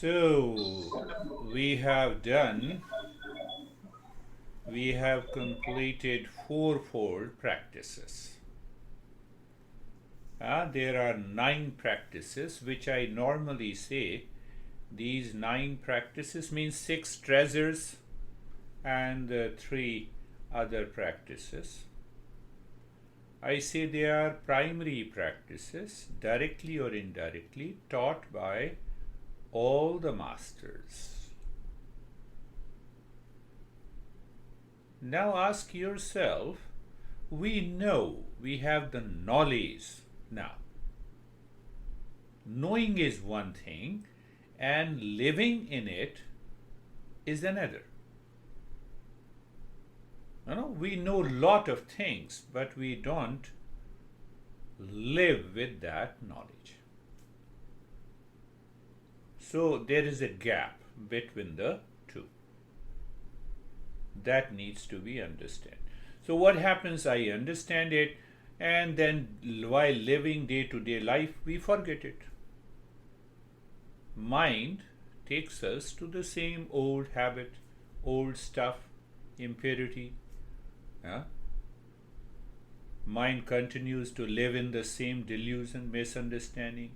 So we have completed fourfold practices. There are 9 practices, which I normally say these 9 practices means 6 treasures and 3 other practices. I say they are primary practices, directly or indirectly, taught by all the masters. Now ask yourself, we know, we have the knowledge now. Knowing is one thing, and living in it is another. We know a lot of things, but we don't live with that knowledge. So there is a gap between the two. That needs to be understood. So what happens, I understand it, and then while living day-to-day life, we forget it. Mind takes us to the same old habit, old stuff, impurity. Mind continues to live in the same delusion, misunderstanding,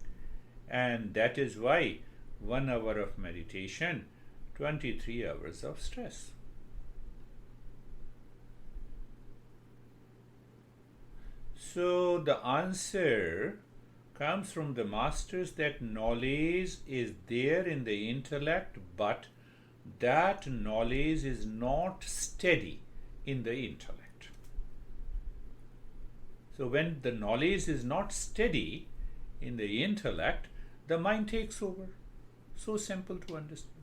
and that is why 1 hour of meditation, 23 hours of stress. So the answer comes from the masters that knowledge is there in the intellect, but that knowledge is not steady in the intellect. So when the knowledge is not steady in the intellect, the mind takes over. So simple to understand.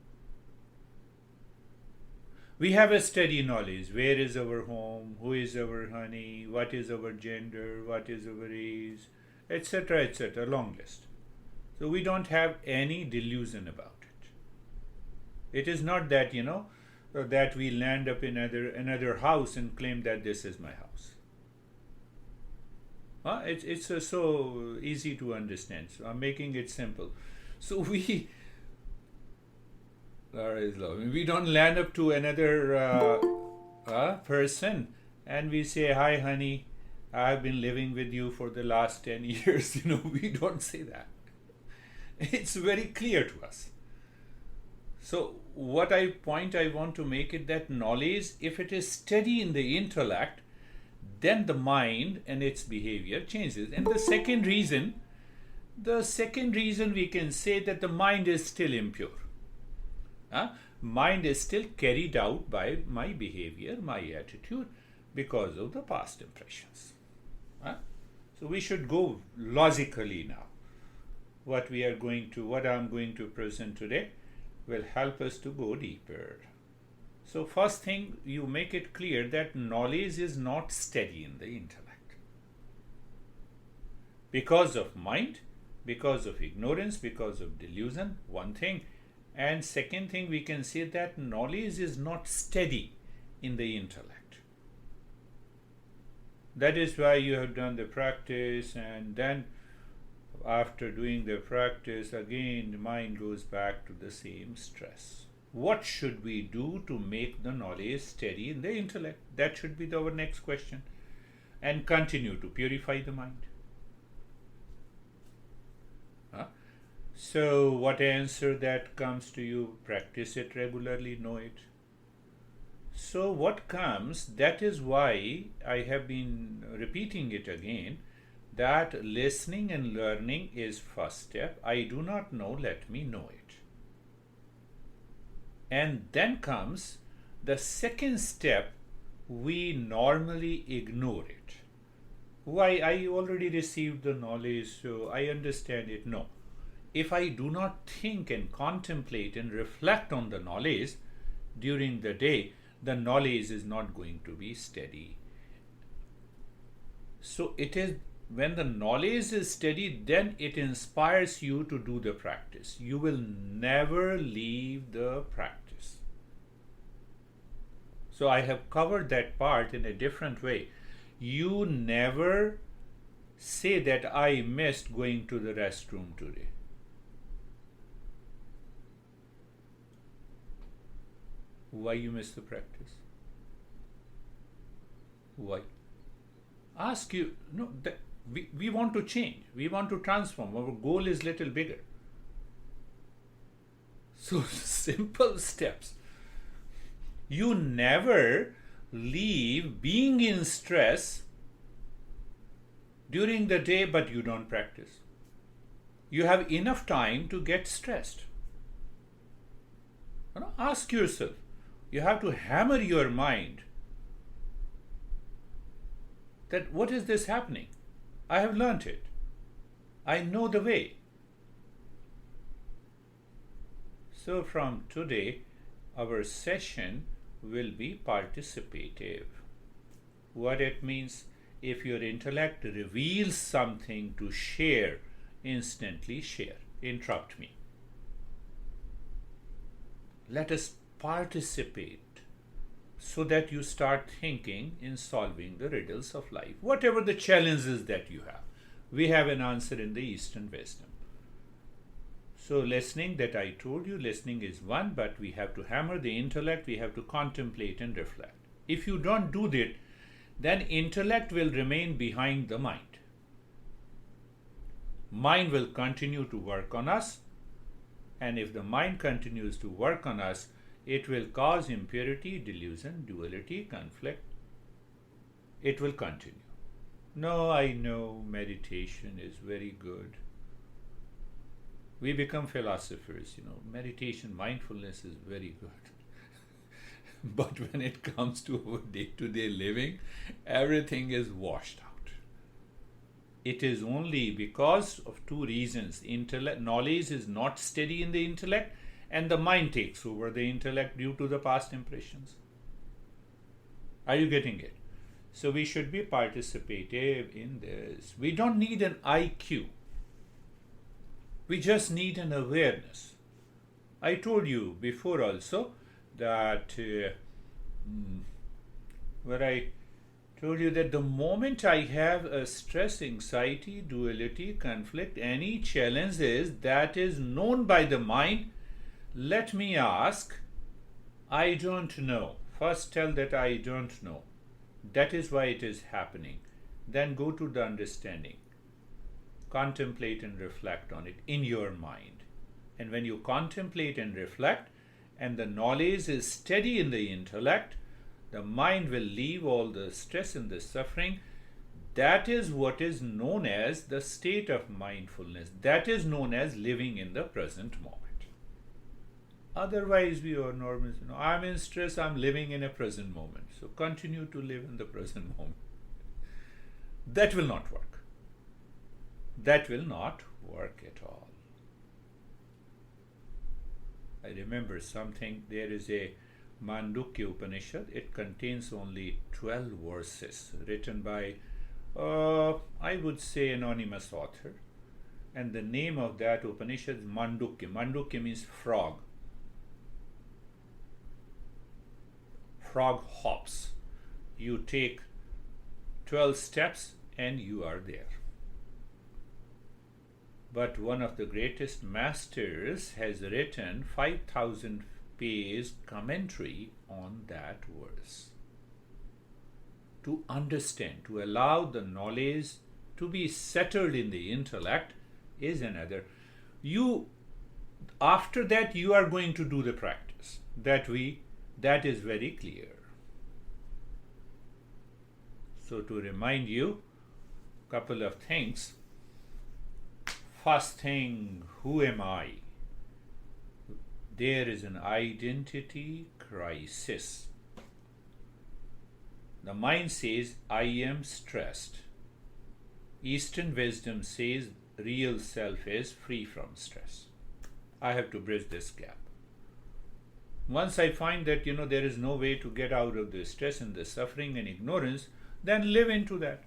We have a steady knowledge. Where is our home? Who is our honey? What is our gender? What is our age? Etc., etc., long list. So we don't have any delusion about it. It is not that, that we land up in another house and claim that this is my house. It's so easy to understand. So I'm making it simple. So we don't land up to another person and we say, "Hi, honey, I've been living with you for the last 10 years." We don't say that. It's very clear to us. So what I want to make it that knowledge, if it is steady in the intellect, then the mind and its behavior changes. And the second reason we can say that the mind is still impure. Mind is still carried out by my behavior, my attitude, because of the past impressions. So we should go logically now. What I'm going to present today will help us to go deeper. So first thing, you make it clear that knowledge is not steady in the intellect. Because of mind, because of ignorance, because of delusion, one thing. And second thing, we can say that knowledge is not steady in the intellect. That is why you have done the practice, and then after doing the practice, again the mind goes back to the same stress. What should we do to make the knowledge steady in the intellect? That should be our next question. And continue to purify the mind. So what answer that comes to you? Practice it regularly, know it. So what comes, that is why I have been repeating it again, that listening and learning is first step. I do not know, let me know it. And then comes the second step, we normally ignore it. Why? I already received the knowledge, so I understand it. No. If I do not think and contemplate and reflect on the knowledge during the day, the knowledge is not going to be steady. So it is when the knowledge is steady, then it inspires you to do the practice. You will never leave the practice. So I have covered that part in a different way. You never say that I missed going to the restroom today. Why you miss the practice? Why? Ask you, no, we want to change, we want to transform, our goal is little bigger. So simple steps. You never leave being in stress during the day, but you don't practice. You have enough time to get stressed. Ask yourself. You have to hammer your mind that what is this happening? I have learnt it. I know the way. So from today, our session will be participative. What it means, if your intellect reveals something to share, instantly share. Interrupt me. Let us participate so that you start thinking in solving the riddles of life. Whatever the challenges that you have, we have an answer in the Eastern wisdom. So listening, that I told you, listening is one, but we have to hammer the intellect, we have to contemplate and reflect. If you don't do that, then intellect will remain behind the mind. Mind will continue to work on us, and if the mind continues to work on us, it will cause impurity, delusion, duality, conflict. It will continue. No, I know meditation is very good. We become philosophers, meditation, mindfulness is very good. But when it comes to our day-to-day living, everything is washed out. It is only because of two reasons. Knowledge is not steady in the intellect, and the mind takes over the intellect due to the past impressions. Are you getting it? So we should be participative in this. We don't need an IQ. We just need an awareness. I told you before also that where I told you that the moment I have a stress, anxiety, duality, conflict, any challenges that is known by the mind, let me ask, I don't know. First tell that I don't know. That is why it is happening. Then go to the understanding. Contemplate and reflect on it in your mind. And when you contemplate and reflect, and the knowledge is steady in the intellect, the mind will leave all the stress and the suffering. That is what is known as the state of mindfulness. That is known as living in the present moment. Otherwise, we are normal. I'm in stress, I'm living in a present moment. So continue to live in the present moment. That will not work. That will not work at all. I remember something, there is a Manduk Upanishad. It contains only 12 verses written by, I would say, anonymous author. And the name of that Upanishad is Mandukya. Mandukya means frog. Frog hops. You take 12 steps and you are there. But one of the greatest masters has written 5,000 page commentary on that verse. To understand, to allow the knowledge to be settled in the intellect is another. After that, you are going to do the practice. That is very clear. So to remind you, couple of things. First thing, who am I? There is an identity crisis. The mind says, I am stressed. Eastern wisdom says, real self is free from stress. I have to bridge this gap. Once I find that, there is no way to get out of the stress and the suffering and ignorance, then live into that.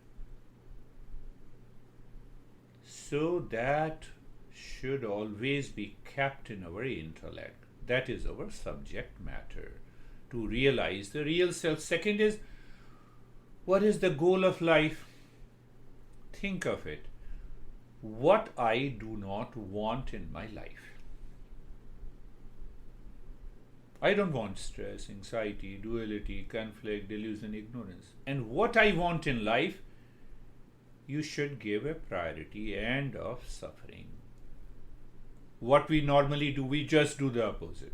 So that should always be kept in our intellect. That is our subject matter, to realize the real self. Second is, what is the goal of life? Think of it. What I do not want in my life. I don't want stress, anxiety, duality, conflict, delusion, ignorance. And what I want in life, you should give a priority end of suffering. What we normally do, we just do the opposite.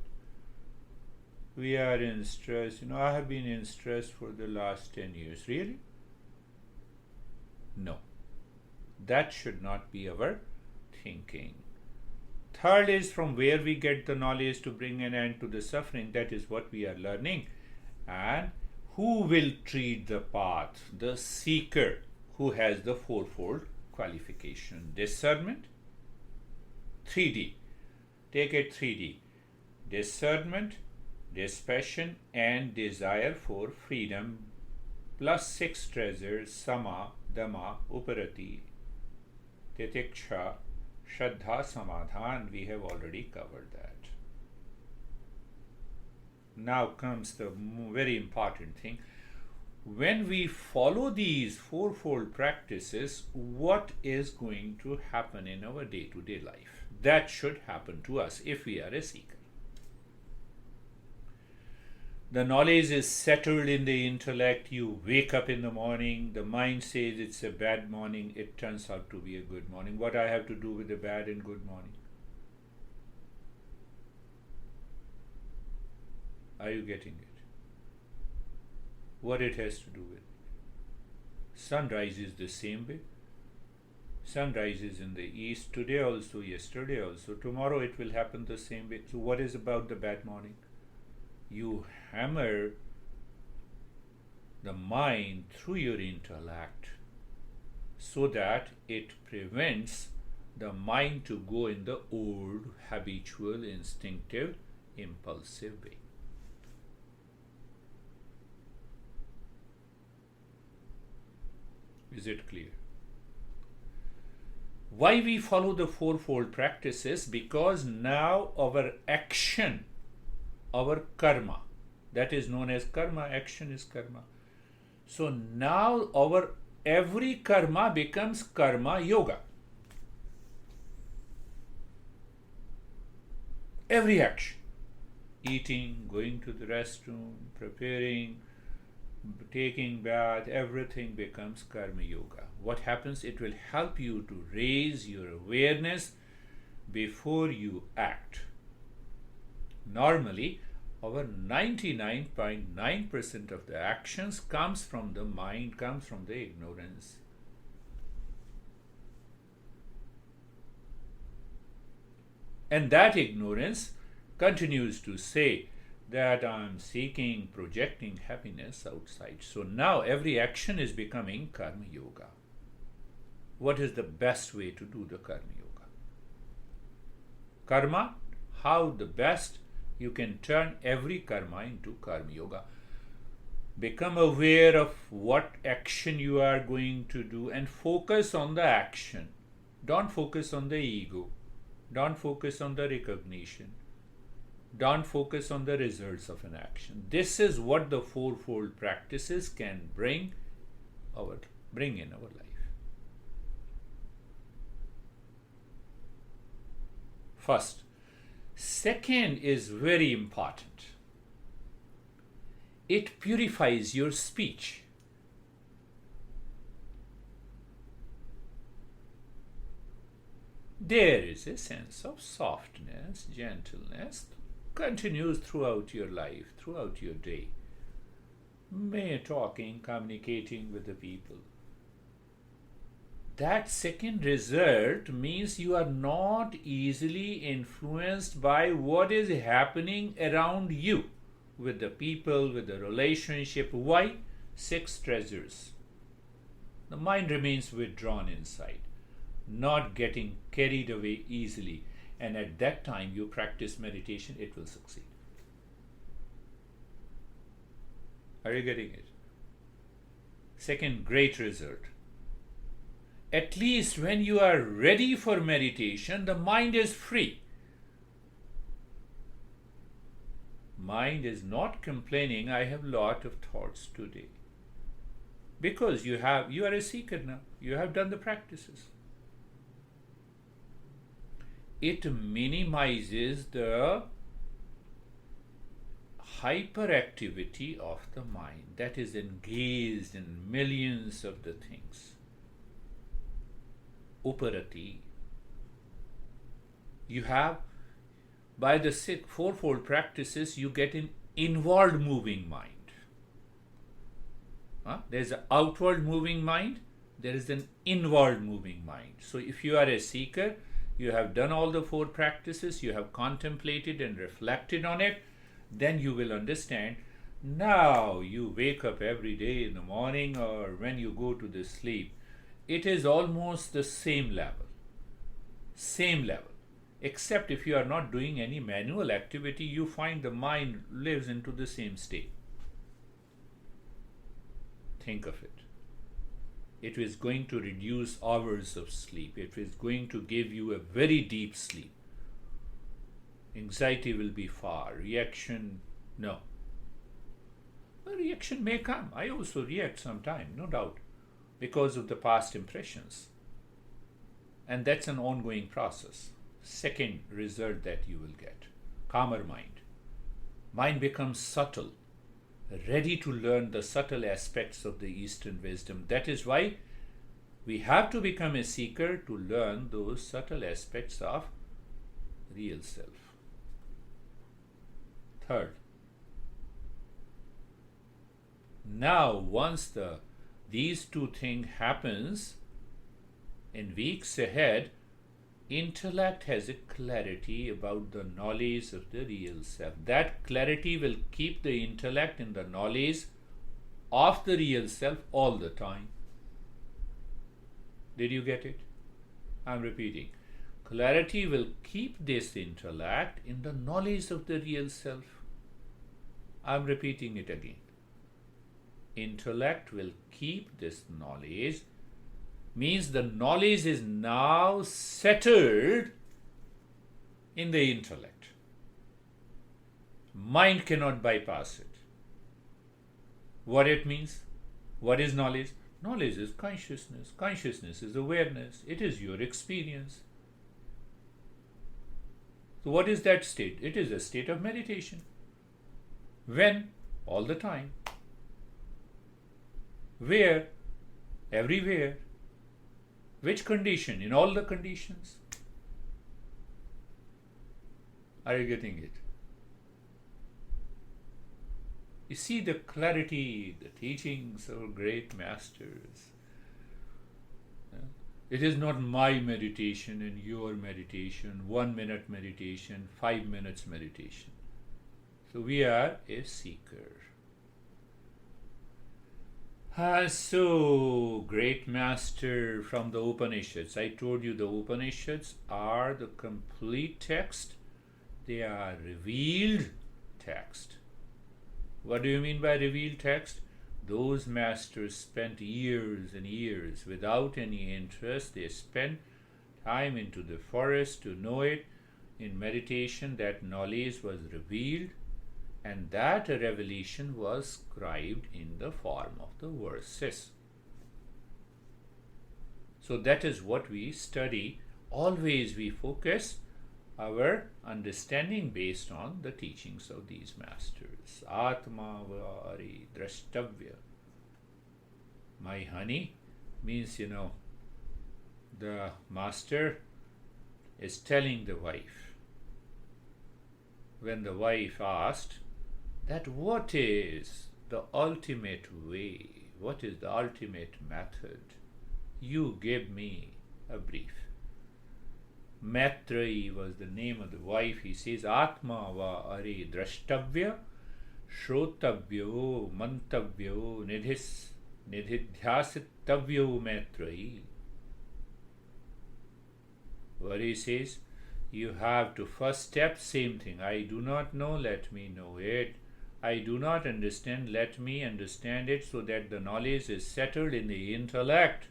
We are in stress. I have been in stress for the last 10 years. Really? No. That should not be our thinking. Third is from where we get the knowledge to bring an end to the suffering. That is what we are learning. And who will treat the path? The seeker, who has the fourfold qualification. Discernment, 3D. Take it 3D. Discernment, dispassion, and desire for freedom, plus 6 treasures: Sama, Dhamma, Uparati, Titiksha, Shraddha, Samadhan. We have already covered that. Now comes the very important thing. When we follow these fourfold practices, what is going to happen in our day-to-day life? That should happen to us if we are a seeker. The knowledge is settled in the intellect. You wake up in the morning, the mind says it's a bad morning, it turns out to be a good morning. What I have to do with the bad and good morning? Are you getting it? What it has to do with? Sunrise is the same way. Sunrise is in the east today also, yesterday also, tomorrow it will happen the same way. So what is about the bad morning? You hammer the mind through your intellect so that it prevents the mind to go in the old, habitual, instinctive, impulsive way. Is it clear? Why we follow the fourfold practices? Because now our action, our karma, that is known as karma, action is karma. So now our every karma becomes karma yoga. Every action, eating, going to the restroom, preparing, taking bath, everything becomes karma yoga. What happens? It will help you to raise your awareness before you act. Normally, our 99.9% of the actions comes from the mind, comes from the ignorance. And that ignorance continues to say that I'm seeking, projecting happiness outside. So now every action is becoming karma yoga. What is the best way to do the karma yoga? Karma, how the best you can turn every karma into karma yoga. Become aware of what action you are going to do and focus on the action. Don't focus on the ego. Don't focus on the recognition. Don't focus on the results of an action. This is what the fourfold practices can bring in our life. First. Second is very important. It purifies your speech. There is a sense of softness, gentleness, continues throughout your life, throughout your day. Talking, communicating with the people. That second result means you are not easily influenced by what is happening around you, with the people, with the relationship. Why? 6 treasures. The mind remains withdrawn inside, not getting carried away easily. And at that time you practice meditation, it will succeed. Are you getting it? Second great result. At least when you are ready for meditation, the mind is free. Mind is not complaining, I have lot of thoughts today. Because you are a seeker now. You have done the practices. It minimizes the hyperactivity of the mind that is engaged in millions of the things. Uparati. You have, by the fourfold practices, you get an inward moving mind. There's an outward moving mind, there is an inward moving mind. So if you are a seeker, you have done all the four practices, you have contemplated and reflected on it, then you will understand. Now you wake up every day in the morning or when you go to the sleep, it is almost the same level. Same level. Except if you are not doing any manual activity, you find the mind lives into the same state. Think of it. It is going to reduce hours of sleep. It is going to give you a very deep sleep. Anxiety will be far. Reaction, no. A reaction may come. I also react sometimes, no doubt, because of the past impressions. And that's an ongoing process. Second result that you will get, calmer mind. Mind becomes subtle, ready to learn the subtle aspects of the Eastern wisdom. That is why we have to become a seeker to learn those subtle aspects of real self. Third, now once these two things happens in weeks ahead, intellect has a clarity about the knowledge of the real self. That clarity will keep the intellect in the knowledge of the real self all the time. Did you get it? I'm repeating. Clarity will keep this intellect in the knowledge of the real self. I'm repeating it again. Intellect will keep this knowledge, means the knowledge is now settled in the intellect. Mind cannot bypass it. What it means? What is knowledge? Knowledge is consciousness. Consciousness is awareness. It is your experience. So what is that state? It is a state of meditation. When? All the time. Where? Everywhere. Which condition? In all the conditions. Are you getting it? You see the clarity, the teachings of great masters. It is not my meditation and your meditation, 1 minute meditation, 5 minutes meditation. So we are a seeker. So, great master from the Upanishads. I told you the Upanishads are the complete text. They are revealed text. What do you mean by revealed text? Those masters spent years and years without any interest. They spent time into the forest to know it. In meditation, that knowledge was revealed. And that revelation was scribed in the form of the verses. So that is what we study. Always we focus our understanding based on the teachings of these masters. Atma vari drashtavya. My honey means, the master is telling the wife. When the wife asked that what is the ultimate way, what is the ultimate method, you give me a brief. Maitreyi was the name of the wife. He says, Atma va are drashtavya, shrotavyo, mantavyo, nidhidhyasitavyo Maitreyi. What he says, you have to first step, same thing. I do not know, let me know it. I do not understand, let me understand it, so that the knowledge is settled in the intellect.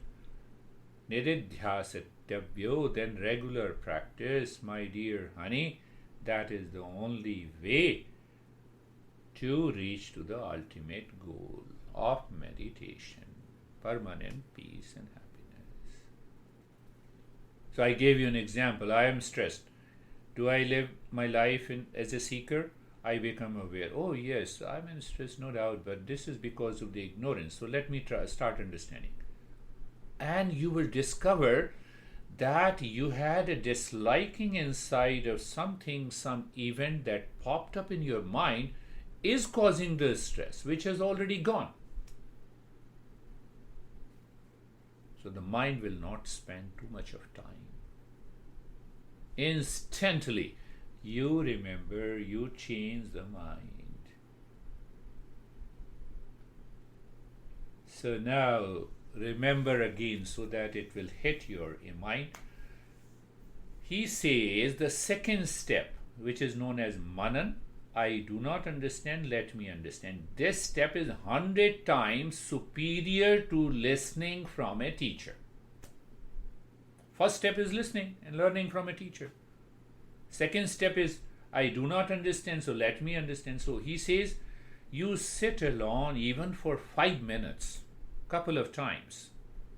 Nididhyasitavyo, then regular practice, my dear honey. That is the only way to reach to the ultimate goal of meditation, permanent peace and happiness. So I gave you an example. I am stressed. Do I live my life as a seeker? I become aware. Oh, yes, I'm in stress, no doubt, but this is because of the ignorance. So let me start understanding. And you will discover that you had a disliking inside of something, some event that popped up in your mind is causing the stress, which has already gone. So the mind will not spend too much of time. Instantly, you remember, you change the mind. So now, remember again so that it will hit your mind. He says the second step, which is known as manan, I do not understand, let me understand. This step is 100 times superior to listening from a teacher. First step is listening and learning from a teacher. Second step is I do not understand, so let me understand. So he says you sit alone even for 5 minutes, couple of times,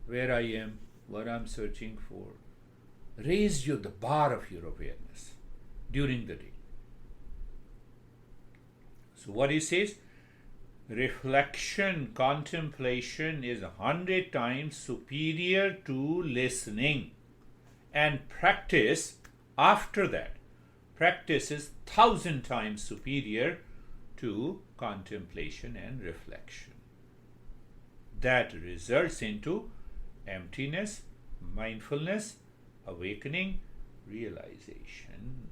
where I am, what I'm searching for. Raise the bar of your awareness during the day. So what he says, reflection, contemplation is 100 times superior to listening. And practice after that, practice is 1,000 times superior to contemplation and reflection. That results into emptiness, mindfulness, awakening, realization.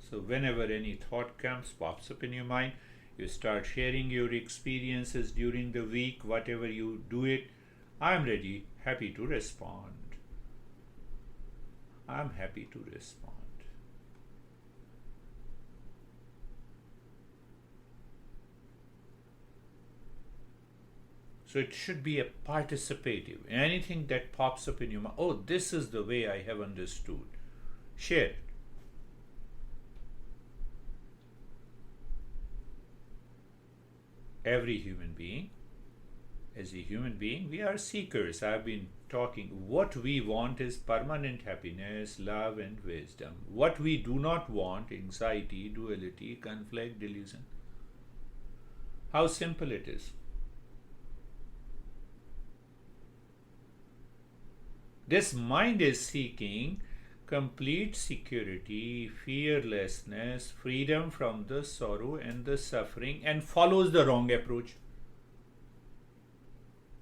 So whenever any thought comes, pops up in your mind, you start sharing your experiences during the week, whatever you do it. I'm ready, happy to respond. I'm happy to respond. So it should be a participative. Anything that pops up in your mind, oh, this is the way I have understood. Share it. Every human being, as a human being, we are seekers. I've been talking. What we want is permanent happiness, love, and wisdom. What we do not want, anxiety, duality, conflict, delusion. How simple it is. This mind is seeking complete security, fearlessness, freedom from the sorrow and the suffering, and follows the wrong approach.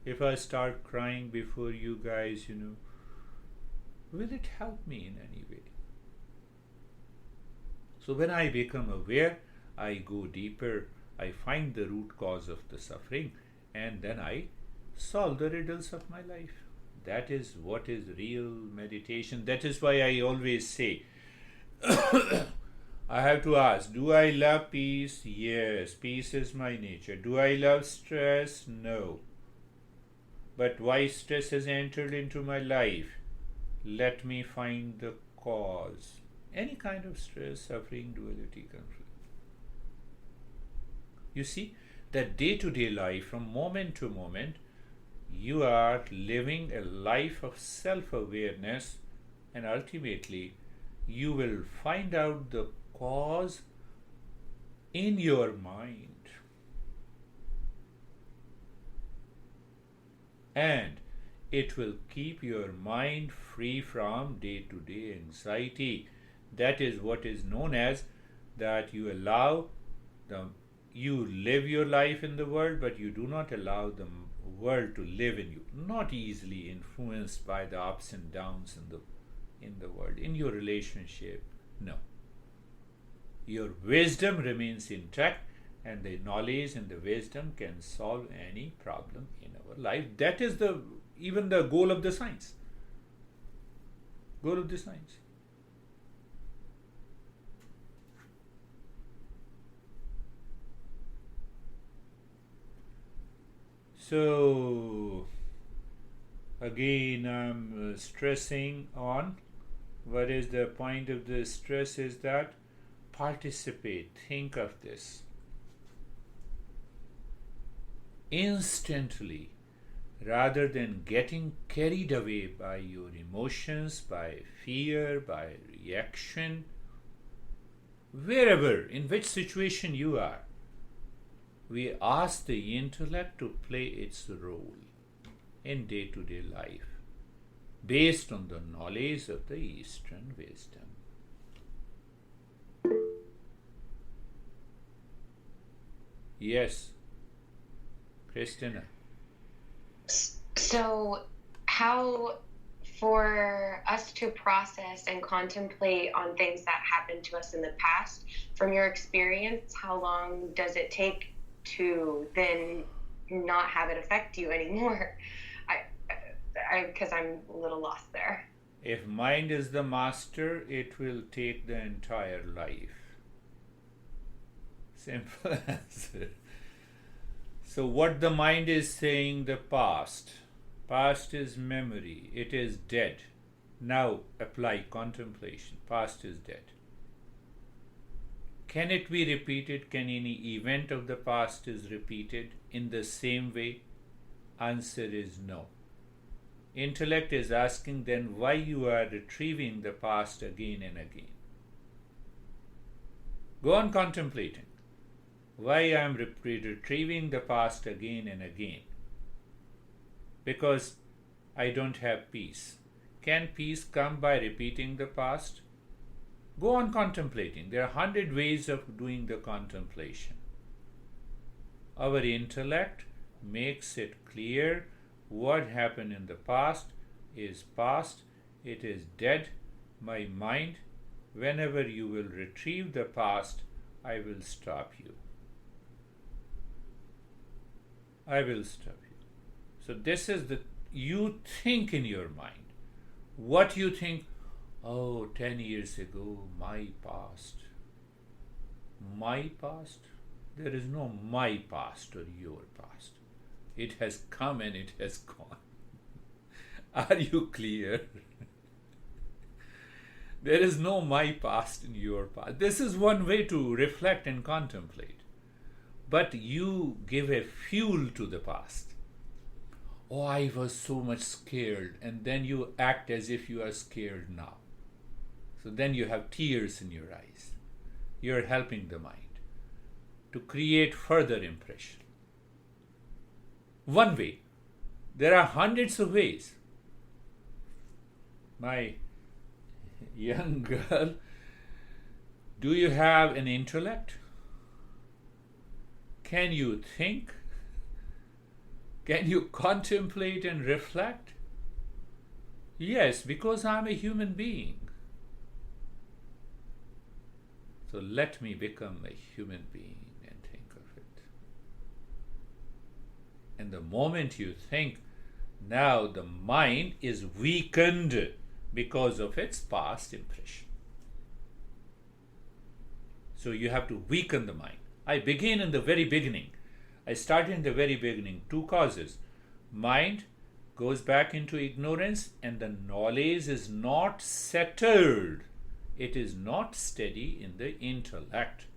If I start crying before you guys, will it help me in any way? So when I become aware, I go deeper, I find the root cause of the suffering, and then I solve the riddles of my life. That is what is real meditation. That is why I always say, I have to ask, do I love peace? Yes, peace is my nature. Do I love stress? No. But why stress has entered into my life? Let me find the cause. Any kind of stress, suffering, duality, conflict. You see, that day-to-day life, from moment to moment, you are living a life of self-awareness, and ultimately you will find out the cause in your mind. And it will keep your mind free from day-to-day anxiety. That is what is known as that you live your life in the world, but you do not allow the world to live in you. Not easily influenced by the ups and downs in the world. In your relationship, no. Your wisdom remains intact, and the knowledge and the wisdom can solve any problem in our life. That is even the goal of the science. Goal of the science. So again, I'm stressing on what is the point of the stress is that participate, think of this. Instantly rather than getting carried away by your emotions, by fear, by reaction, wherever, in which situation you are, we ask the intellect to play its role in day-to-day life based on the knowledge of the Eastern wisdom. Yes, Christina. So, how for us to process and contemplate on things that happened to us in the past, from your experience, how long does it take to then not have it affect you anymore? Because I'm a little lost there. If mind is the master, it will take the entire life. Simple answer. So what the mind is saying, the past. Past is memory. It is dead. Now apply contemplation. Past is dead. Can it be repeated? Can any event of the past is repeated in the same way? Answer is no. Intellect is asking then why you are retrieving the past again and again. Go on contemplating. Why I am retrieving the past again and again? Because I don't have peace. Can peace come by repeating the past? Go on contemplating. There are 100 ways of doing the contemplation. Our intellect makes it clear what happened in the past is past. It is dead. My mind, whenever you will retrieve the past, I will stop you. I will stop you. So this is you think in your mind. What you think, 10 years ago, my past. My past? There is no my past or your past. It has come and it has gone. Are you clear? There is no my past in your past. This is one way to reflect and contemplate. But you give a fuel to the past. I was so much scared, and then you act as if you are scared now. So then you have tears in your eyes. You're helping the mind to create further impression. One way. There are hundreds of ways. My young girl, do you have an intellect? Can you think? Can you contemplate and reflect? Yes, because I'm a human being. So let me become a human being and think of it. And the moment you think, now the mind is weakened because of its past impression. So you have to weaken the mind. I begin in the very beginning. I start in the very beginning. 2 causes. Mind goes back into ignorance and the knowledge is not settled. It is not steady in the intellect.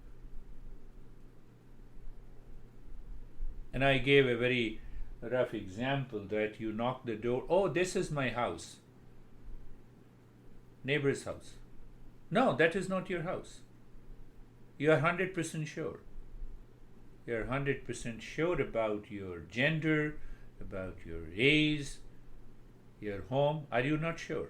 And I gave a very rough example that you knock the door. This is my house. Neighbor's house. No, that is not your house. You are 100% sure. You are 100% sure about your gender, about your age, your home. Are you not sure?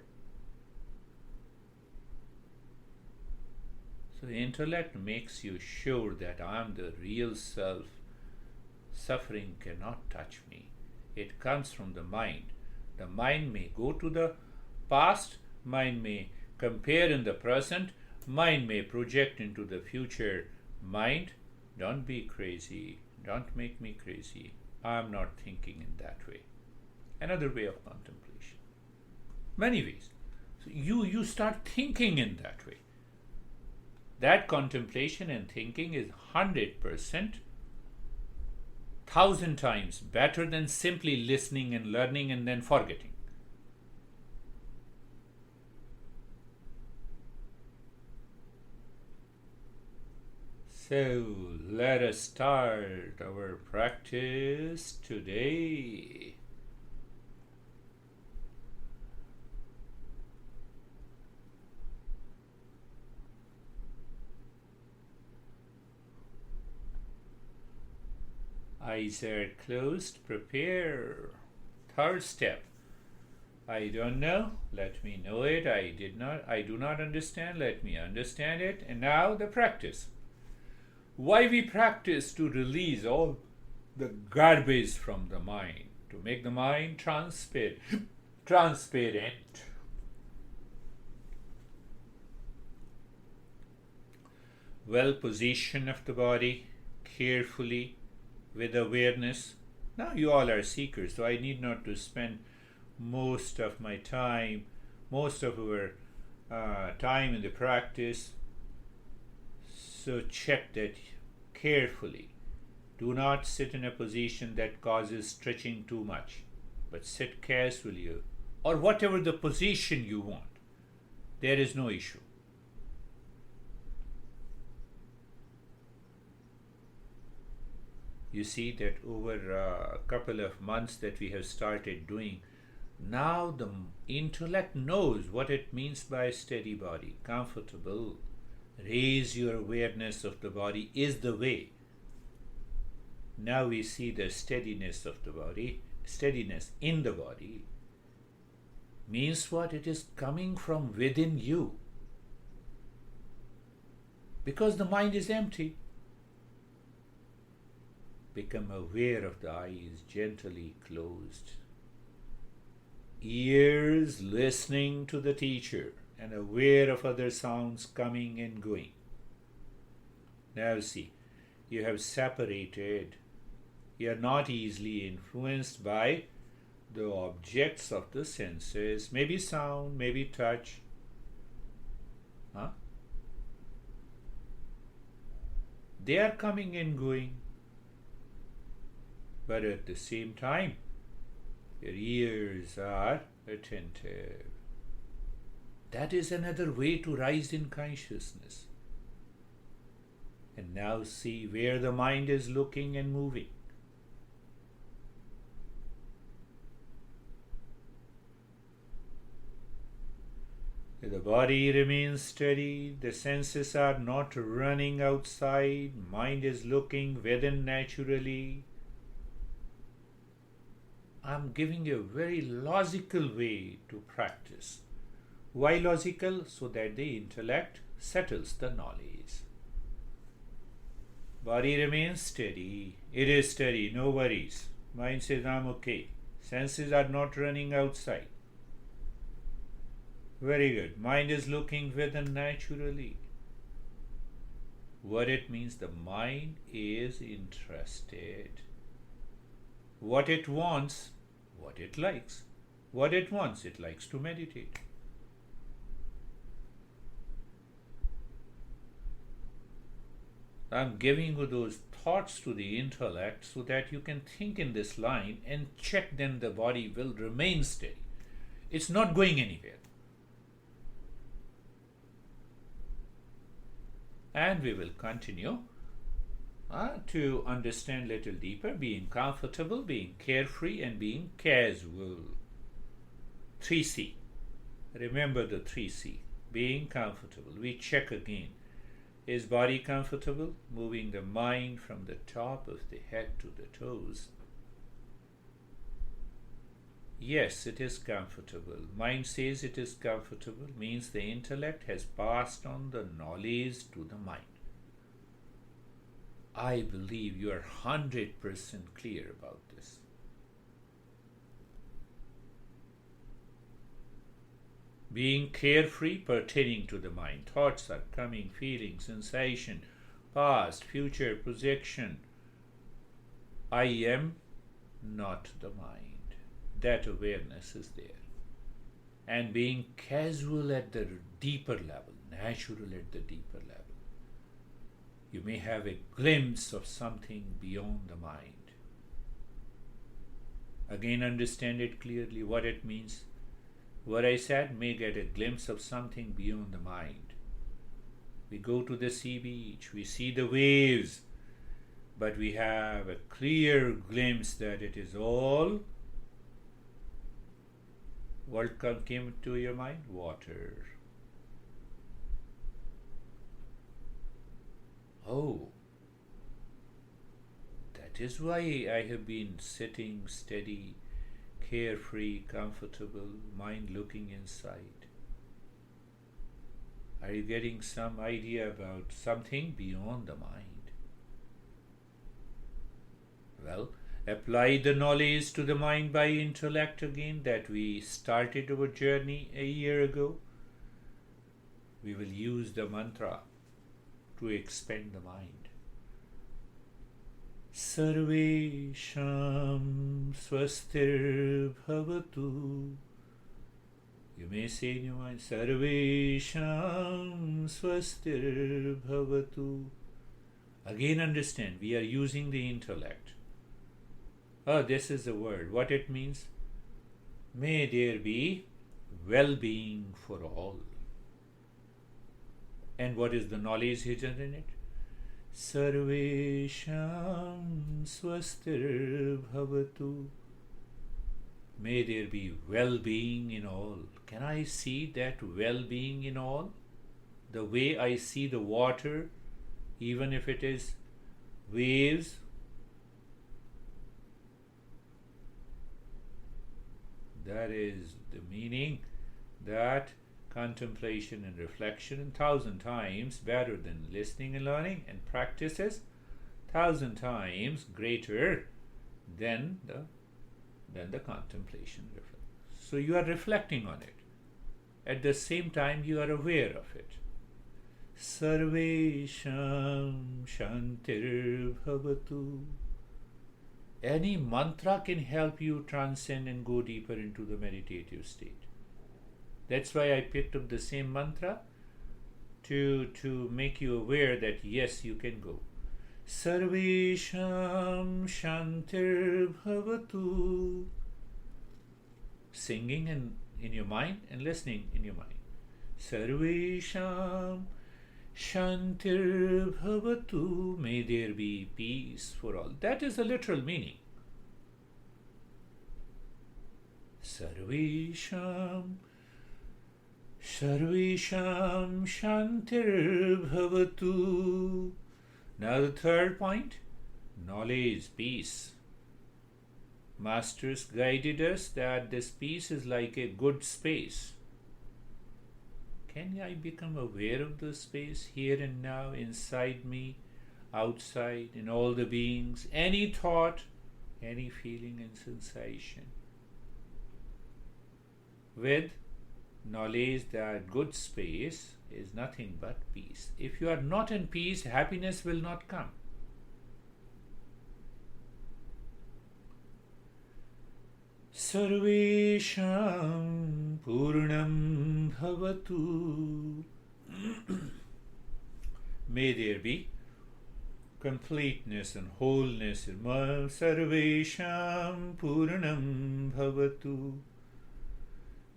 So the intellect makes you sure that I am the real self. Suffering cannot touch me. It comes from the mind. The mind may go to the past, mind may compare in the present, mind may project into the future. Mind, don't be crazy. Don't make me crazy. I'm not thinking in that way. Another way of contemplation. Many ways. So you start thinking in that way. That contemplation and thinking is 100%, 1,000 times better than simply listening and learning and then forgetting. So let us start our practice today. Eyes are closed. Prepare. Third step. I don't know. Let me know it. I do not understand. Let me understand it. And now the practice. Why we practice? To release all the garbage from the mind, to make the mind transparent. Well position of the body, carefully, with awareness. Now you all are seekers, so I need not to spend most of my time, most of our time in the practice. So check that carefully. Do not sit in a position that causes stretching too much, but sit casually, or whatever the position you want. There is no issue. You see that over a couple of months that we have started doing, now the intellect knows what it means by steady body, comfortable. Raise your awareness of the body is the way. Now we see the steadiness of the body, steadiness in the body. Means what? It is coming from within you. Because the mind is empty. Become aware of the eyes gently closed. Ears listening to the teacher and aware of other sounds coming and going. Now see, you have separated. You are not easily influenced by the objects of the senses, maybe sound, maybe touch. They are coming and going. But at the same time, your ears are attentive. That is another way to rise in consciousness. And now see where the mind is looking and moving. The body remains steady, the senses are not running outside, mind is looking within naturally. I'm giving you a very logical way to practice. Why logical? So that the intellect settles the knowledge. Body remains steady. It is steady, no worries. Mind says, I'm okay. Senses are not running outside. Very good. Mind is looking within naturally. What it means, the mind is interested. What it wants, what it likes. What it wants, it likes to meditate. I'm giving you those thoughts to the intellect so that you can think in this line and check, then the body will remain steady. It's not going anywhere. And we will continue to understand little deeper, being comfortable, being carefree, and being casual. 3C. Remember the 3C. Being comfortable. We check again. Is body comfortable? Moving the mind from the top of the head to the toes. Yes, it is comfortable. Mind says it is comfortable, means the intellect has passed on the knowledge to the mind. I believe you are 100% clear about this. Being carefree, pertaining to the mind. Thoughts are coming, feeling, sensation, past, future, projection. I am not the mind. That awareness is there. And being casual at the deeper level, natural at the deeper level. You may have a glimpse of something beyond the mind. Again, understand it clearly what it means. What I said, may get a glimpse of something beyond the mind. We go to the sea beach, we see the waves, but we have a clear glimpse that it is all. What came to your mind? Water. Oh, that That is why I have been sitting steady, carefree, comfortable, mind looking inside. Are you getting some idea about something beyond the mind? Well, apply the knowledge to the mind by intellect again that we started our journey a year ago. We will use the mantra to expand the mind. Sarvesham swastir bhavatu. You may say in your mind, Sarvesham swastir bhavatu. Again understand, we are using the intellect. Oh, this is the word. What it means? May there be well-being for all. And what is the knowledge hidden in it? Sarvesham swastir bhavatu. May there be well-being in all. Can I see that well-being in all? The way I see the water, even if it is waves. That is the meaning, that contemplation and reflection 1,000 times better than listening and learning, and practices 1,000 times greater than the contemplation. So you are reflecting on it. At the same time, you are aware of it. Sarvesham shantir bhavatu. Any mantra can help you transcend and go deeper into the meditative state. That's why I picked up the same mantra to make you aware that yes, you can go. Sarvesham shantir bhavatu. Singing in your mind and listening in your mind. Sarvesham shantir bhavatu. May there be peace for all. That is the literal meaning. Sarvesham shantir bhavatu. Now the third point, knowledge, peace. Masters guided us that this peace is like a good space. Can I become aware of the space here and now, inside me, outside, in all the beings, any thought, any feeling and sensation? With knowledge that good space is nothing but peace. If you are not in peace, happiness will not come. Sarvesham purnam bhavatu. May there be completeness and wholeness. Sarvesham purnam bhavatu.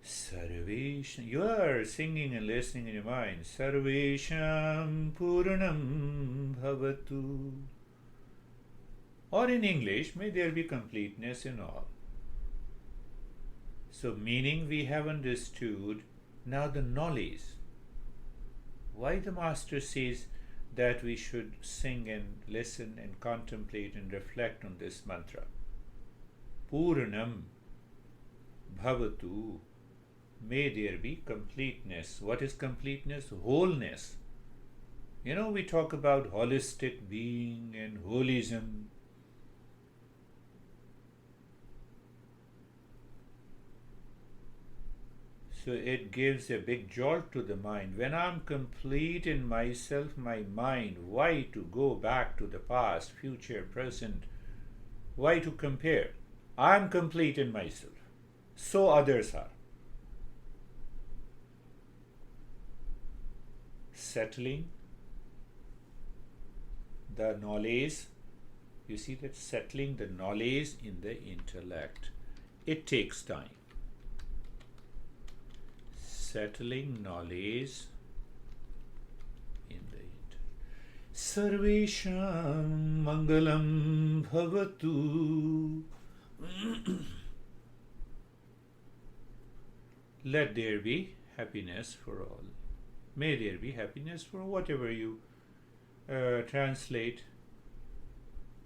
Sarvesham. You are singing and listening in your mind. Sarvesham purnam bhavatu. Or in English, may there be completeness in all. So meaning we have understood. Now the knowledge. Why the Master says that we should sing and listen and contemplate and reflect on this mantra. Purnam bhavatu. May there be completeness. What is completeness? Wholeness. You know, we talk about holistic being and holism. So it gives a big jolt to the mind. When I'm complete in myself, my mind, why to go back to the past, future, present? Why to compare? I'm complete in myself. So others are. Settling the knowledge. You see that settling the knowledge in the intellect. It takes time. Settling knowledge in the intellect. Sarvesham mangalam bhavatu. Let there be happiness for all. May there be happiness for whatever you translate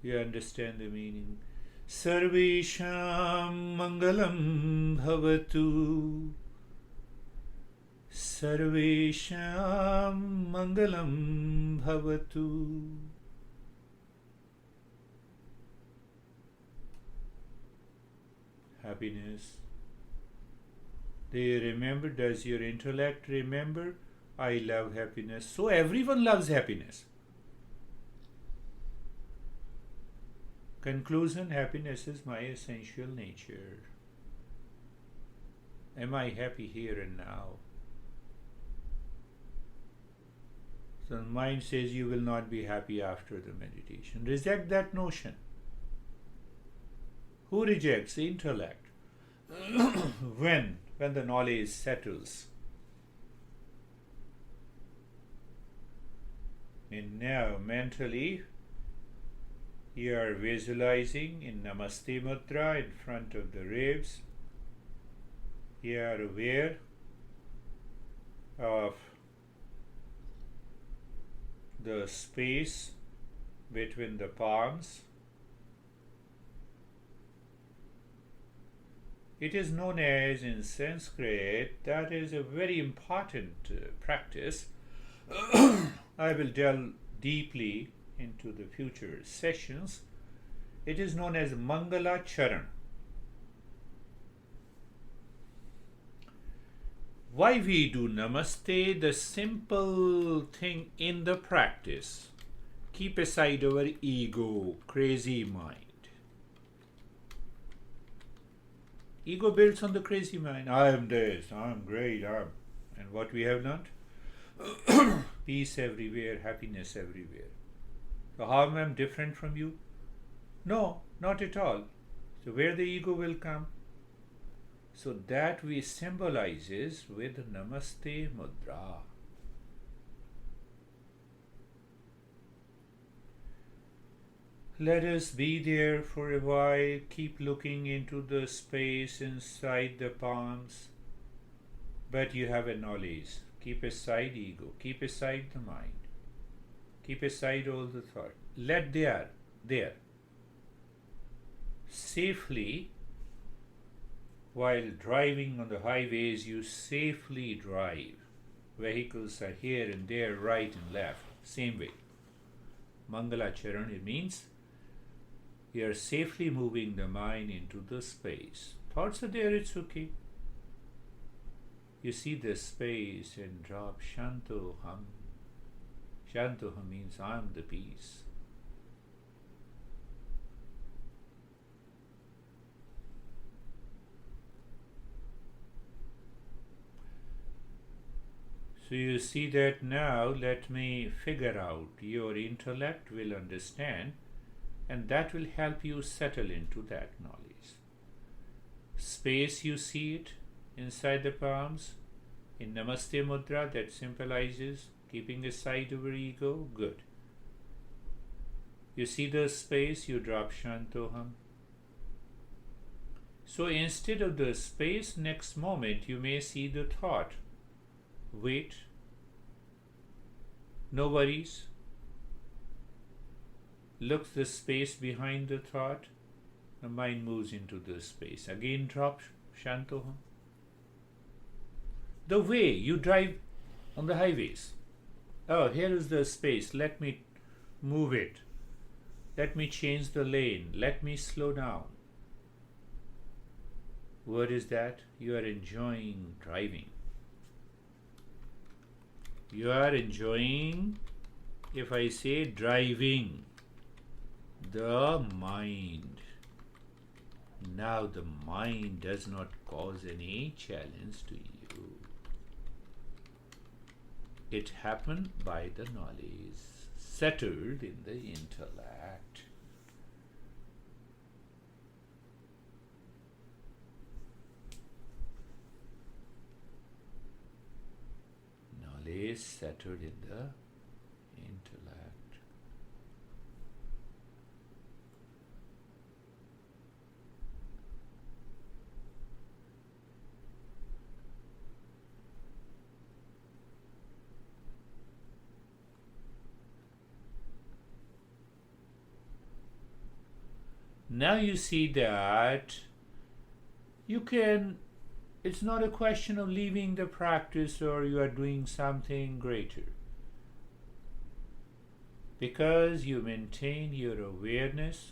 You understand the meaning. Sarvesham Mangalam Bhavatu. Sarvesham Mangalam Bhavatu. Happiness. Do you remember? Does your intellect remember? I love happiness. So everyone loves happiness. Conclusion: happiness is my essential nature. Am I happy here and now? So the mind says you will not be happy after the meditation. Reject that notion. Who rejects? The intellect. When the knowledge settles. And now mentally you are visualizing in Namaste Mudra in front of the ribs. You are aware of the space between the palms. It is known as, in Sanskrit, that is a very important practice. I will delve deeply into the future sessions. It is known as Mangala Charan. Why we do Namaste? The simple thing in the practice. Keep aside our ego, crazy mind. Ego builds on the crazy mind. I am this, I am great, I am. And what we have learned? Peace everywhere, happiness everywhere. So how am I different from you? No, not at all. So where the ego will come? So that we symbolizes with Namaste Mudra. Let us be there for a while. Keep looking into the space inside the palms. But you have a knowledge. Keep aside ego. Keep aside the mind. Keep aside all the thought. Let there. Safely, while driving on the highways, you safely drive. Vehicles are here and there, right and left. Same way. Mangala Charan, it means you are safely moving the mind into the space. Thoughts are there, it's okay. You see the space and drop Shantoham. Shantoham means I am the peace. So you see that now. Let me figure out. Your intellect will understand, and that will help you settle into that knowledge. Space, you see it inside the palms. In Namaste Mudra, that symbolizes keeping aside our ego. Good. You see the space, you drop Shantoham. So instead of the space, next moment you may see the thought. Wait. No worries. Look the space behind the thought. The mind moves into the space. Again drop Shantoham. The way you drive on the highways. Oh, here is the space. Let me move it. Let me change the lane. Let me slow down. What is that? You are enjoying driving. You are enjoying, if I say driving, the mind. Now the mind does not cause any challenge to you. It happened by the knowledge, settled in the intellect. Knowledge settled in the intellect. Now you see that you can, it's not a question of leaving the practice or you are doing something greater. Because you maintain your awareness.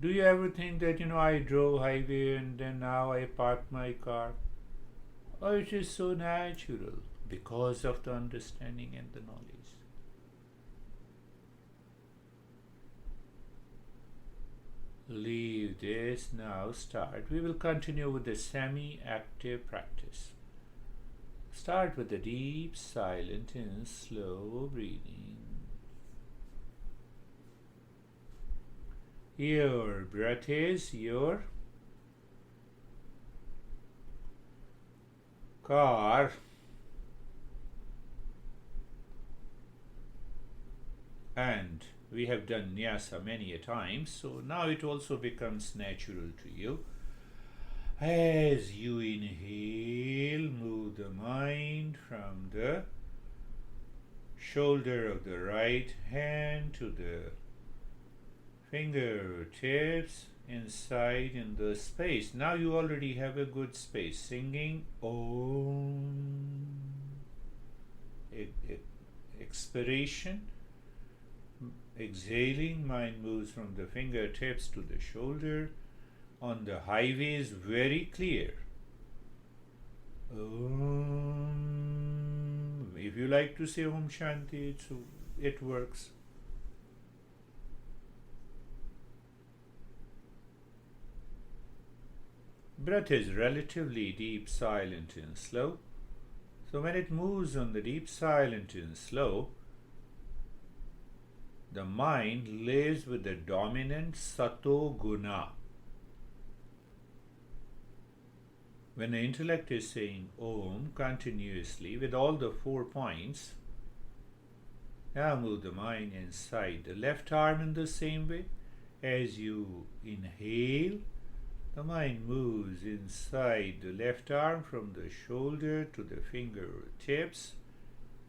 Do you ever think that, I drove highway and then now I parked my car? Oh, it is so natural because of the understanding and the knowledge. Leave this, now start. We will continue with the semi-active practice. Start with the deep, silent and slow breathing. Your breath is your car. And we have done nyasa many a time, so now it also becomes natural to you. As you inhale, move the mind from the shoulder of the right hand to the fingertips inside in the space. Now you already have a good space. Singing Om. Expiration. Exhaling, mind moves from the fingertips to the shoulder. On the highway is very clear. Om. If you like to say Om Shanti, it works. Breath is relatively deep, silent and slow. So when it moves on the deep, silent and slow, the mind lives with the dominant Sattva Guna. When the intellect is saying Om continuously with all the 4 points, now move the mind inside the left arm in the same way. As you inhale, the mind moves inside the left arm from the shoulder to the fingertips.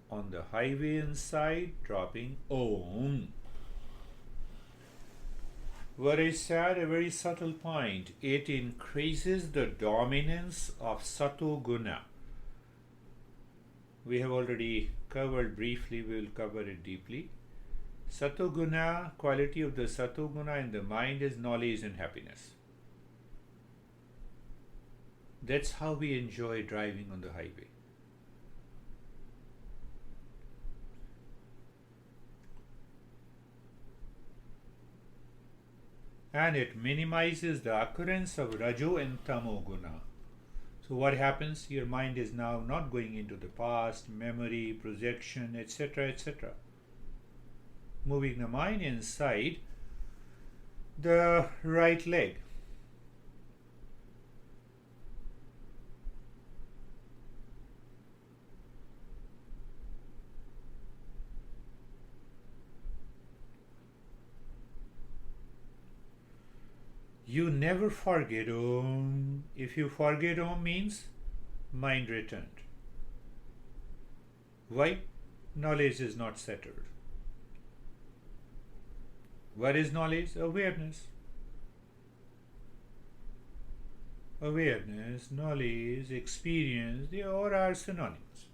On the highway inside, dropping Om. What I said, a very subtle point. It increases the dominance of Sattva Guna. We have already covered briefly, we will cover it deeply. Sattva Guna, quality of the Sattva Guna in the mind is knowledge and happiness. That's how we enjoy driving on the highway. And it minimizes the occurrence of Rajo and Tamo Guna. So what happens? Your mind is now not going into the past, memory, projection, etc., etc. Moving the mind inside the right leg. You never forget Om. If you forget Om means mind returned. Why? Knowledge is not settled. What is knowledge? Awareness. Awareness, knowledge, experience, they all are synonyms.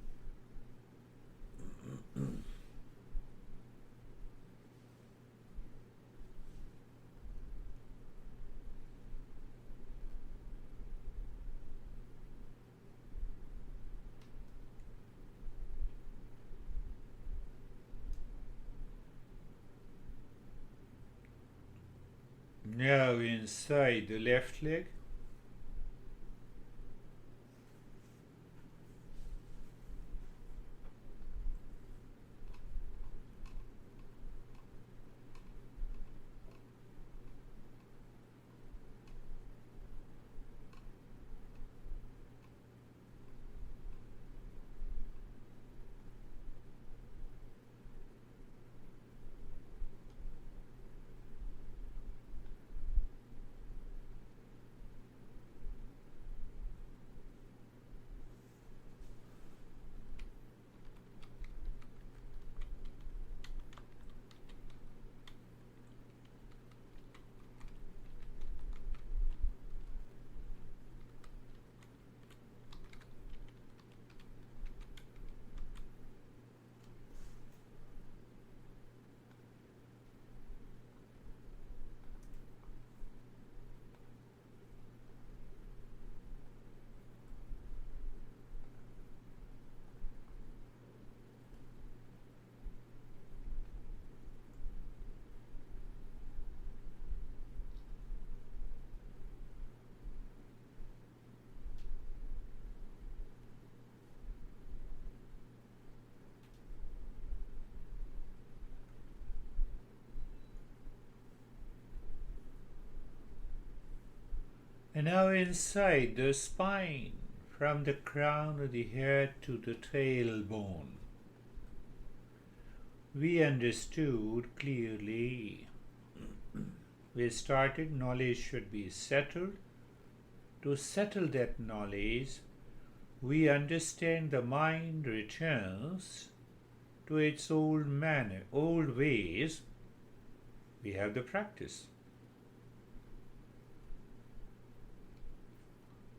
Now inside the left leg. And now inside the spine, from the crown of the head to the tailbone, we understood clearly. We started, knowledge should be settled. To settle that knowledge, we understand the mind returns to its old manner, old ways. We have the practice.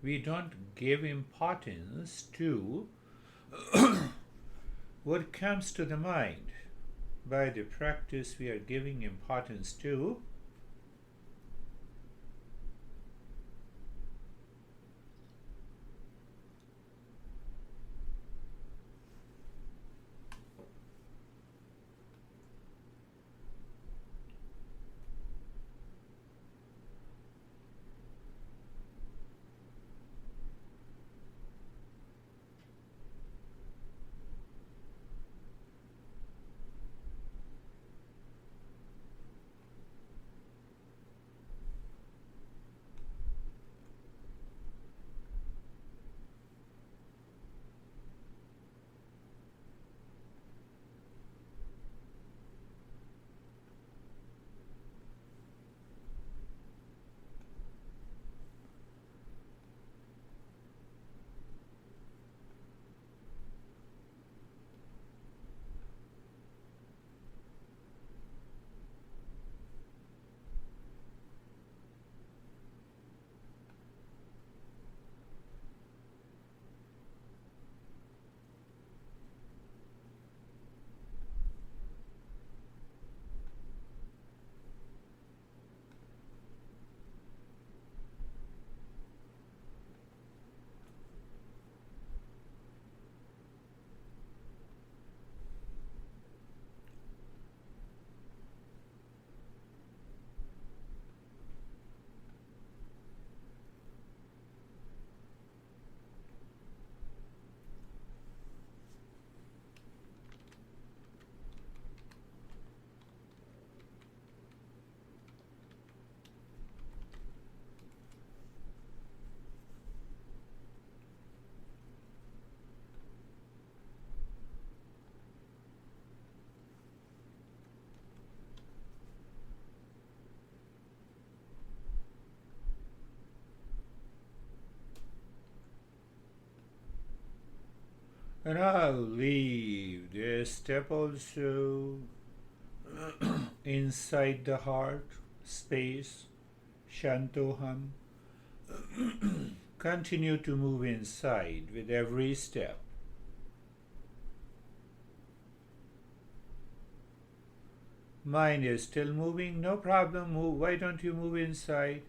We don't give importance to what comes to the mind. By the practice, we are giving importance to and I'll leave this step also inside the heart space, Shantoham. Continue to move inside with every step. Mind is still moving, no problem, move. Why don't you move inside?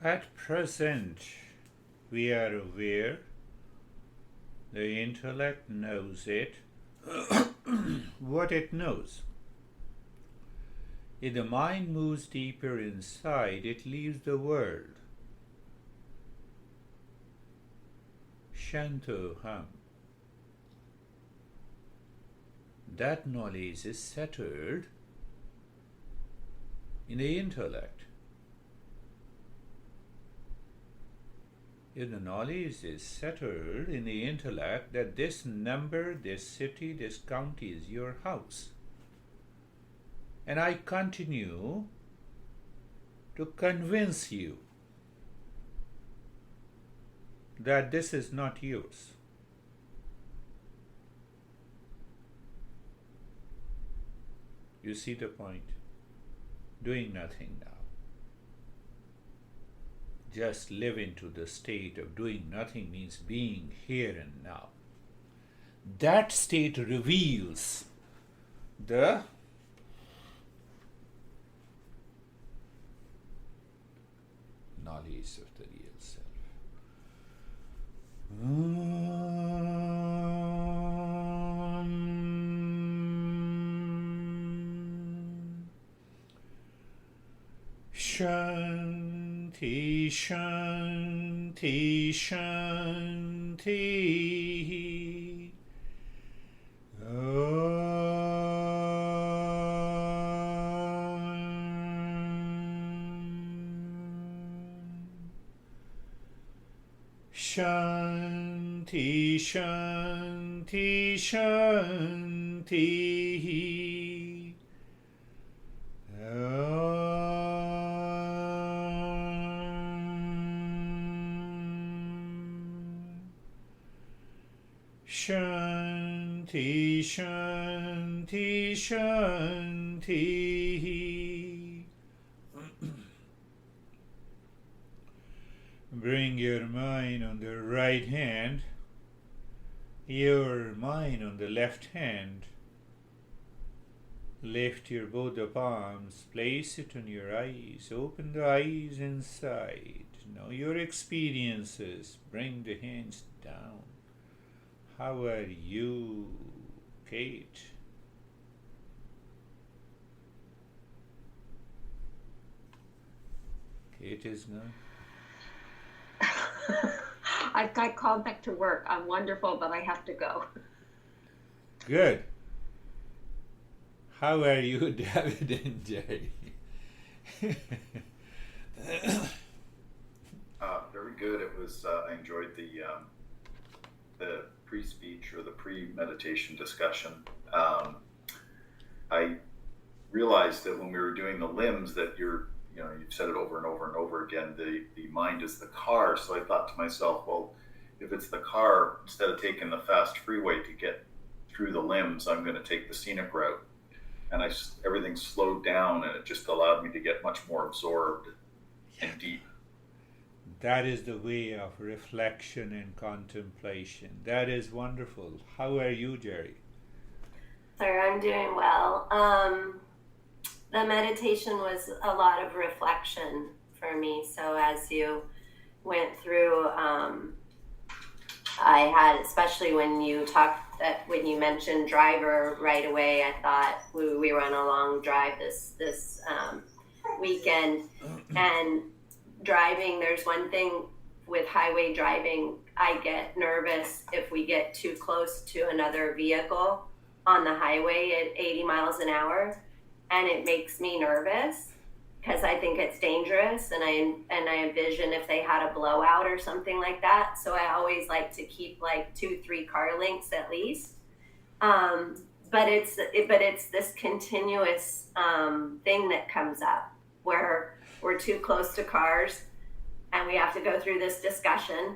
At present, we are aware, the intellect knows it, what it knows. If the mind moves deeper inside, it leaves the world. Shantoham. That knowledge is settled in the intellect. If the knowledge is settled in the intellect that this number, this city, this county is your house, and I continue to convince you that this is not yours, you see the point? Doing nothing now. Just live into the state of doing nothing means being here and now. That state reveals the knowledge of the real self. Shanti, Shanti, Shanti. Shanti, Shanti, Shanti. Shanti, Shanti, Shanti. Bring your mind on the right hand, your mind on the left hand. Lift your both the palms, place it on your eyes, open the eyes inside. Know your experiences, bring the hands down. How are you, Kate? Kate is gone. I've got called back to work. I'm wonderful, but I have to go. Good. How are you, David and Jerry? Very good. It was. I enjoyed the pre-speech or the pre-meditation discussion. I realized that when we were doing the limbs that you've said it over and over and over again, the mind is the car. So I thought to myself, well, if it's the car, instead of taking the fast freeway to get through the limbs, I'm going to take the scenic route. And everything slowed down, and it just allowed me to get much more absorbed and deep. That is the way of reflection and contemplation. That is wonderful. How are you, Jerry? Sir, I'm doing well. The meditation was a lot of reflection for me. So as you went through, I had, especially when you mentioned driver right away, I thought we were on a long drive this weekend, and driving, there's one thing with highway driving, I get nervous if we get too close to another vehicle on the highway at 80 miles an hour, and it makes me nervous because I think it's dangerous, and I envision if they had a blowout or something like that. So I always like to keep like 2-3 car lengths at least. But it's this continuous thing that comes up where we're too close to cars and we have to go through this discussion,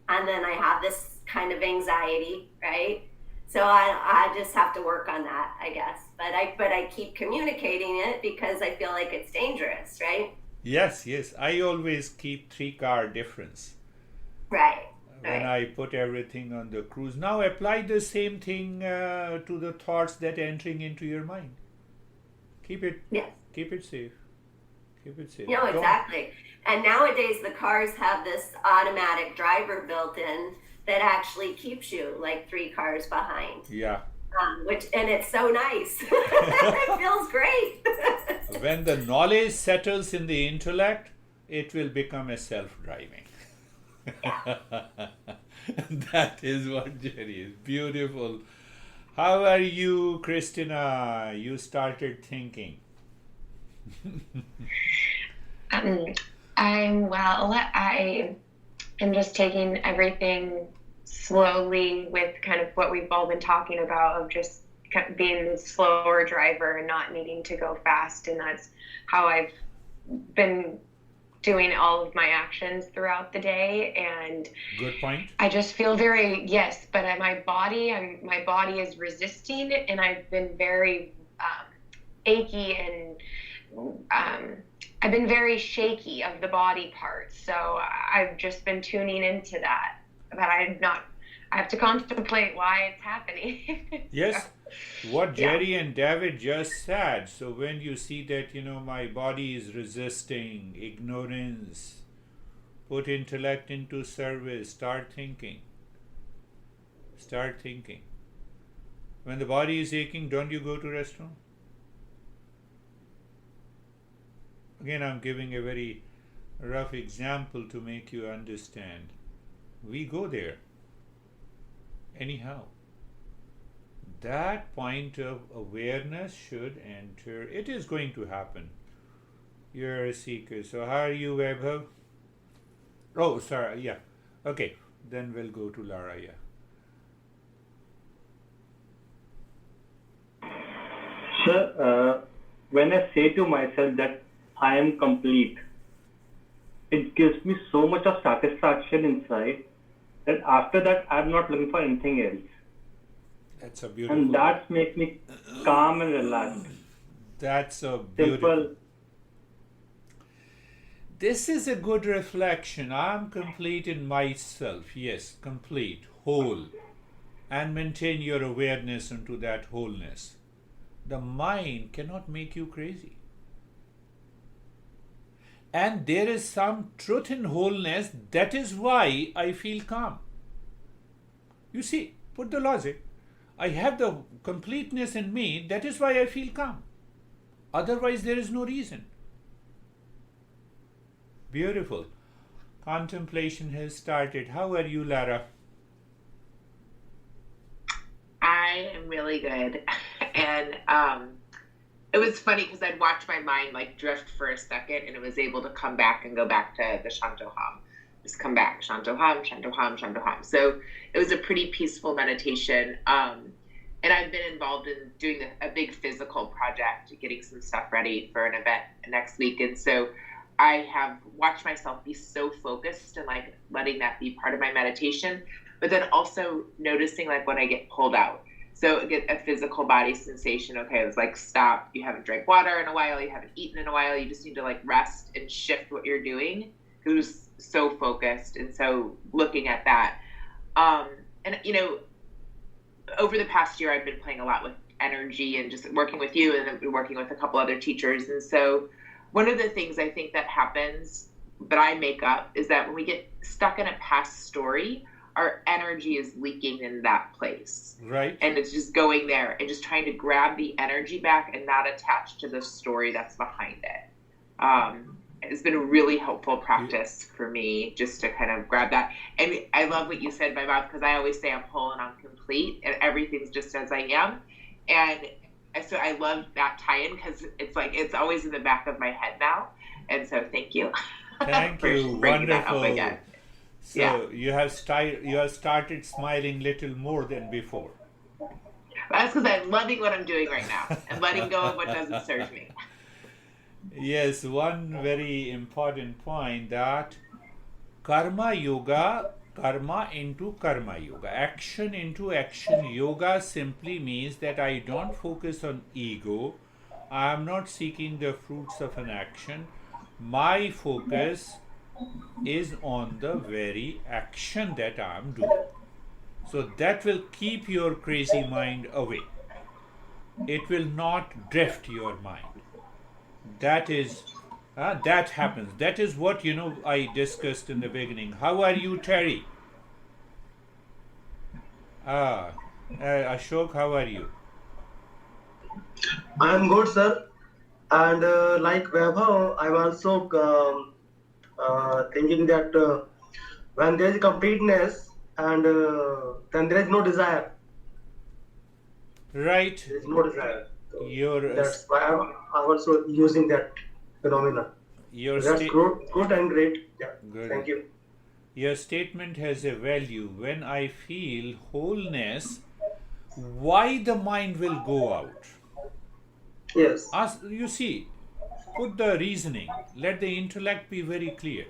and then I have this kind of anxiety, right? So I just have to work on that, I guess. But I keep communicating it because I feel like it's dangerous, right? Yes. I always keep 3-car difference. Right. When I put everything on the cruise. Now apply the same thing to the thoughts that entering into your mind. Keep it safe. Keep it safe. No, exactly. And nowadays the cars have this automatic driver built in that actually keeps you like 3 cars behind. Yeah. And it's so nice. It feels great. When the knowledge settles in the intellect, it will become a self-driving. That is what Jerry is. Beautiful. How are you, Christina? You started thinking. I'm well. I am just taking everything slowly with kind of what we've all been talking about of just being the slower driver and not needing to go fast. And that's how I've been doing all of my actions throughout the day. And good point. I just feel very, yes, but my body is resisting, and I've been very achy, and I've been very shaky of the body parts. So I've just been tuning into that, but I have to contemplate why it's happening. Yes, what Jerry and David just said. So when you see that, my body is resisting, ignorance, put intellect into service, start thinking. Start thinking. When the body is aching, don't you go to restroom? Again, I'm giving a very rough example to make you understand. We go there. Anyhow, that point of awareness should enter. It is going to happen. You're a seeker. So how are you, Vaibhav? Oh, sorry. Yeah. Okay. Then we'll go to Lara. Yeah. Sir, when I say to myself that I am complete, it gives me so much of satisfaction inside that after that I'm not looking for anything else. That's a beautiful. And that makes me calm and relaxed. That's a beautiful. Simple. This is a good reflection. I'm complete in myself. Yes, complete, whole. And maintain your awareness into that wholeness. The mind cannot make you crazy. And there is some truth in wholeness. That is why I feel calm. You see, put the logic. I have the completeness in me. That is why I feel calm. Otherwise, there is no reason. Beautiful. Contemplation has started. How are you, Lara? I am really good. And it was funny because I'd watch my mind like drift for a second, and it was able to come back and go back to the Shantoham. Just come back, Shantoham, Shantoham, Shantoham. So it was a pretty peaceful meditation. And I've been involved in doing a big physical project, getting some stuff ready for an event next week. And so I have watched myself be so focused and like letting that be part of my meditation, but then also noticing like when I get pulled out. So get a physical body sensation. Okay, it's like, stop. You haven't drank water in a while. You haven't eaten in a while. You just need to like rest and shift what you're doing. It was so focused. And so looking at that, and over the past year, I've been playing a lot with energy and just working with you, and I've been working with a couple other teachers. And so one of the things I think that happens that I make up is that when we get stuck in a past story, our energy is leaking in that place. Right. And it's just going there and just trying to grab the energy back and not attach to the story that's behind it. It's been a really helpful practice for me just to kind of grab that. And I love what you said, my mom, because I always say I'm whole and I'm complete and everything's just as I am. And so I love that tie-in because it's like it's always in the back of my head now. And so thank you. Thank for you. bringing that up Wonderful. again. So Yeah. you have started smiling little more than before. That's because I'm loving what I'm doing right now and letting go of what doesn't serve me. Yes, one very important point that karma into karma yoga, action into action yoga simply means that I don't focus on ego. I am not seeking the fruits of an action. My focus is on the very action that I am doing. So that will keep your crazy mind away. It will not drift your mind. That is That happens. That is what, I discussed in the beginning. How are you, Terry? Ashok, how are you? I am good, sir. And like Vaibhav, I'm also thinking that when there is completeness and then there is no desire. Right. There is no desire. So Your that's why I'm also using that phenomena. your That's state good and great. Yeah. good. Thank you. Your statement has a value. When I feel wholeness, why the mind will go out? Yes. You see, put the reasoning. Let the intellect be very clear.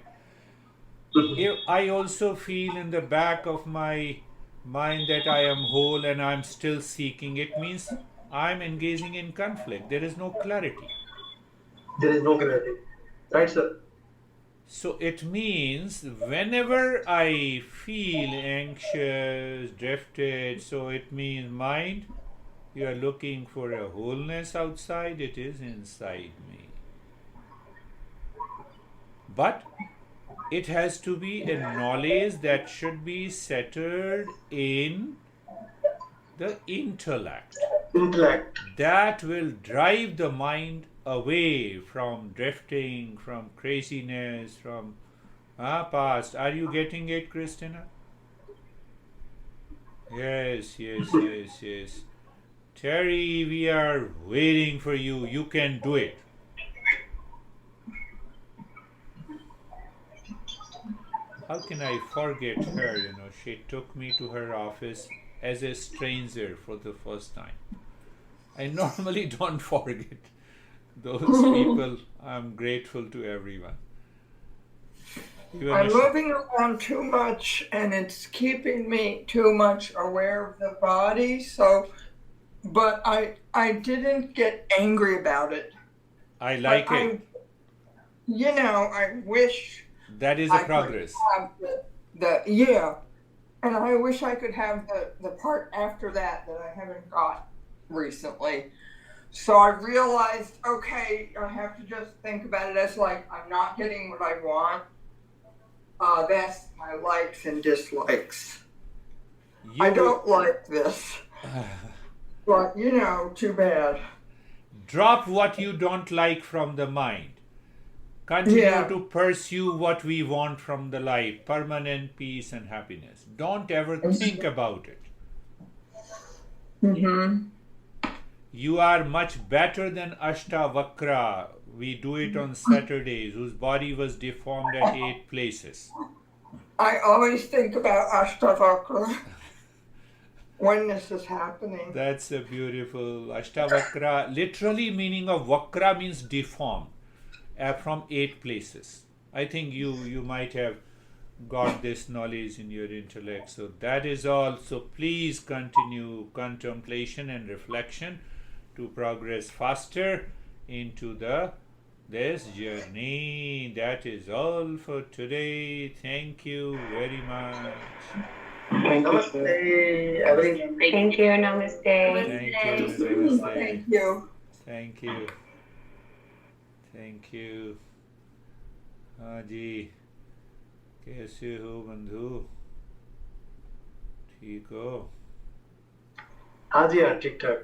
If I also feel in the back of my mind that I am whole and I'm still seeking, it means I'm engaging in conflict. There is no clarity. There is no clarity. Right, sir? So it means whenever I feel anxious, drifted, so it means mind, you are looking for a wholeness outside, it is inside me. But it has to be a knowledge that should be centered in the intellect. Intellect. That will drive the mind away from drifting, from craziness, from past. Are you getting it, Christina? Yes. Terry, we are waiting for you. You can do it. How can I forget her? She took me to her office as a stranger for the first time. I normally don't forget those people. I'm grateful to everyone. I'm moving around too much and it's keeping me too much aware of the body. But I didn't get angry about it. I like it. I wish that is a progress. And I wish I could have the part after that I haven't got recently. So I realized, okay, I have to just think about it as like I'm not getting what I want. That's my likes and dislikes. I don't like this. But, too bad. Drop what you don't like from the mind. Continue to pursue what we want from the life, permanent peace and happiness. Don't ever think about it. Mm-hmm. You are much better than Ashtavakra. We do it on Saturdays, whose body was deformed at 8 places. I always think about Ashtavakra when this is happening. That's a beautiful Ashtavakra. Literally meaning of Vakra means deformed from 8 places. I think you might have got this knowledge in your intellect. So that is all. So please continue contemplation and reflection to progress faster into this journey. That is all for today. Thank you very much. Thank you, sir. Everyone. Thank you. Namaste. Thank you. Thank you. Thank you. हाँ जी, कैसे हो बंधु? ठीक हो? हाँ जी, हाँ, ठीक ठाक.